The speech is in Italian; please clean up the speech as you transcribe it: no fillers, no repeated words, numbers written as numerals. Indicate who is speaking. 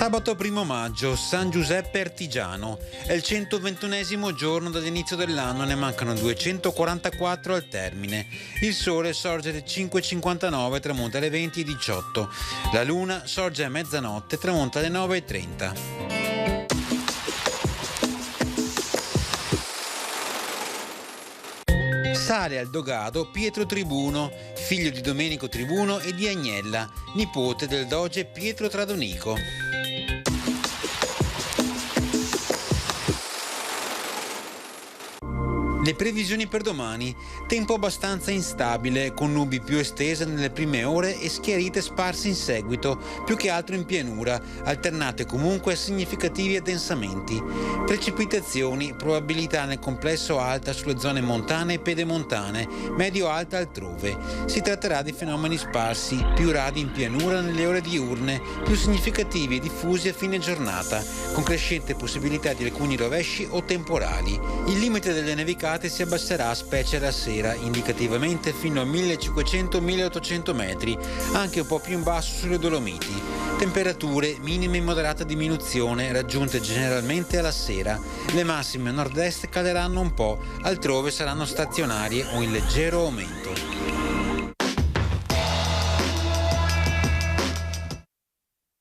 Speaker 1: Sabato 1 maggio, San Giuseppe Artigiano. È il 121esimo giorno dall'inizio dell'anno, ne mancano 244 al termine. Il sole sorge alle 5.59 e tramonta alle 20.18. La luna sorge a mezzanotte e tramonta alle 9.30. Sale al dogado Pietro Tribuno, figlio di Domenico Tribuno e di Agnella, nipote del doge Pietro Tradonico. Le previsioni per domani: tempo abbastanza instabile, con nubi più estese nelle prime ore e schiarite sparse in seguito, più che altro in pianura, alternate comunque a significativi addensamenti. Precipitazioni, probabilità nel complesso alta sulle zone montane e pedemontane, medio-alta altrove. Si tratterà di fenomeni sparsi, più radi in pianura nelle ore diurne, più significativi e diffusi a fine giornata, con crescente possibilità di alcuni rovesci o temporali. Il limite delle nevicate si abbasserà specie la sera, indicativamente fino a 1500-1800 metri, anche un po' più in basso sulle Dolomiti. Temperature minime in moderata diminuzione, raggiunte generalmente alla sera. Le massime a nord-est caleranno un po', altrove saranno stazionarie o in leggero aumento.